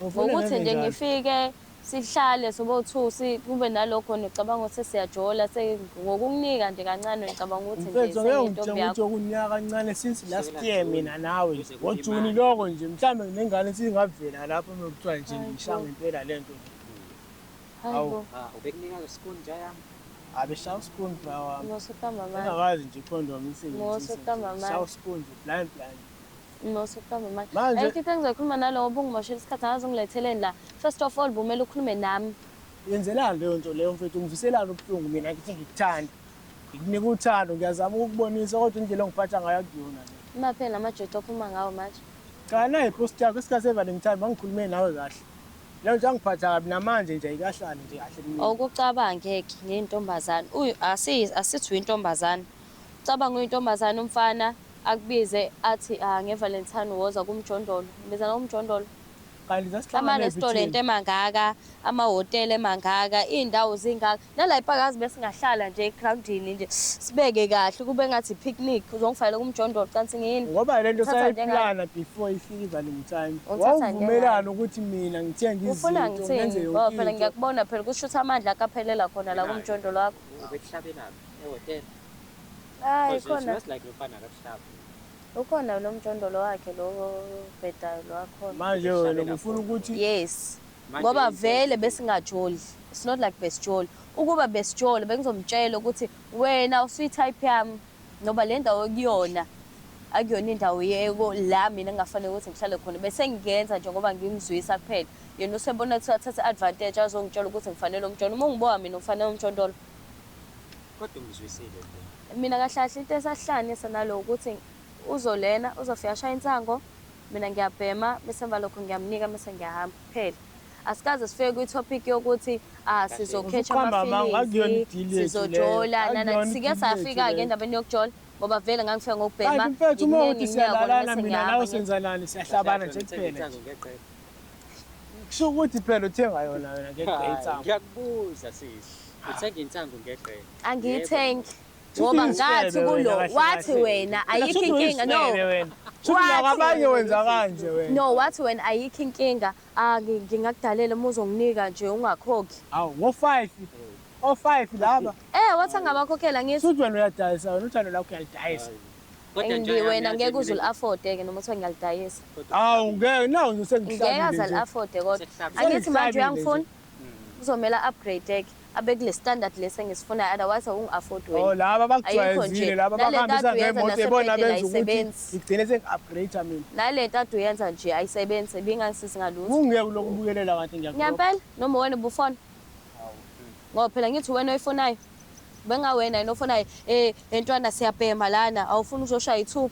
Ngokuthi nje ngifike sihlale sobo-2 kube nalokho ngicabanga ukuthi siyajola ngokukunika nje kancane ngicabanga ukuthi nje sengintombi yakho. Ukunika kancane since last year mina nawe. ngoJuni lokho nje mhlambe nengane singavela lapho mekuthiwa nje ngishaya ngempela lento. Hayibo. Ubekunika spoon jaya. Abeshaya spoon bra. Ngosutamba manje. Engakwazi nje condom isebenzisa. Ngosutamba manje. Shaya spoon blind. Ngosutamba manje. Manje Ayikho into engizokhuluma nalo ngoba ungimoshela isikhathi angaze ngilethele la. First of all bumele ukhulume nami. yenzelani leyo nto leyo mfethu ungiviselana ubuhlungu mina ngithi ngikuthanda. Ngikunika uthando ngiyazama ukubonisa kodwa indlela ongiphatha ngayo akuyona le. Maphela amajeto okhuluma ngawo manje. Cha na ipost yakho isikhathi sevalentine bangikhulume nawe kahle. Leyo nje angiphatha kabi namanje nje ayikahlali nje kahle kimi. Awukucabangeke ngentombazana. Asithi uyintombazana. Ucabanga uyintombazana umfana akubize athi ngevalentine woza kumjondolo. Ngibizana kumjondolo. Kanti zasihlangana Ama-restaurant emangaka, amahhotela emangaka, iy'ndawo zingaka. Nala ipakazi bese singahlala nje egroundini nje sibeke kahle kube ngathi picnic uzongifanele kumjondolo kanti ngini. Ngoba lento sayiplana before ifike ivalentine. Wawuvumelana ukuthi mina ngithenga ufuna ngithini? Ngoba phela ngiyakubona phela kusho ukuthi amandla akaphelela khona la kumjondolo wakho. Ubekuhlabelana ehotela. Hayi khona. Like lofana akakuhlaba. Ukhona lo mjondolo wakhe lo bhedayo lo wakhona. Manje wena ufuna ukuthi yes. Ngoba vele besingajoli. It's not like besijoli. Ukuba besijoli bengizomtshela ukuthi wena usuyi type yami ngoba le ndawo kuyona akuyona indawo yeko la mina engafanele ukuthi ngihlale khona bese ngiyenza nje ngoba ngimzwisa kuphela. Yena usebona ukuthi athatha advantage azongitshela ukuthi ngifanele umjondolo. Uma ngiboka mina ufanele umjondolo. Kodwa umzwisile. Mina kahlahle into esahlane sanalo ukuthi uzolena uzofika shaya insango mina ngiyabhema bese emva lokho ngiyamnika bese ngiyahamba kuphela asikaze sifike kwi-topic yokuthi sizokhetha amafilisi sizojola nana sike safika-ke endabeni yokujola ngoba vele ngangifika ngokubhema mfethu uma uthi siyalalana mina nawe senzanani siyahlabana nje kuphela kusho ukuthi phela uthenga yona wena ngeqhayisango ngiyakubuza sisi uthenga insango ngeqhayi angiyithengi ngoba ngathi kulo wathi wena ayikho inkinga no abanye wenza kanje wena no wathi wena ayikho inkinga ngingakudalela uma uzonginika nje ungakhokhi awu ngo5 o5 laba wathi angabakhokhela ngithi uthi wena uyadayisa wena uthando lakho uyalidayisa wena ngeke uze uli-afford-ke noma kuthiwa ngiyalidayisa awu ngeke nawo nje sengihlabile ngeke aze ali-afford-e kodwa angithi manje uyangifuna kuzomela upgrade-ke abekule standard lesi engisifunayo otherwise awungi-afford wena laba bakujwayezile laba bahambisa ngemoto ebona benza ukuthi ngigcine sengi-upgrade mina nale nto ade uyenza nje ayisebenzi bingangisisi ngalutho ungeke uloku ubukelela kanti ngiyempela noma wena ubufona ngoba phela ngithi wena oyifunayo bengawena yena ofunayo entwana siyabhema lana awufuni uzoshaya 2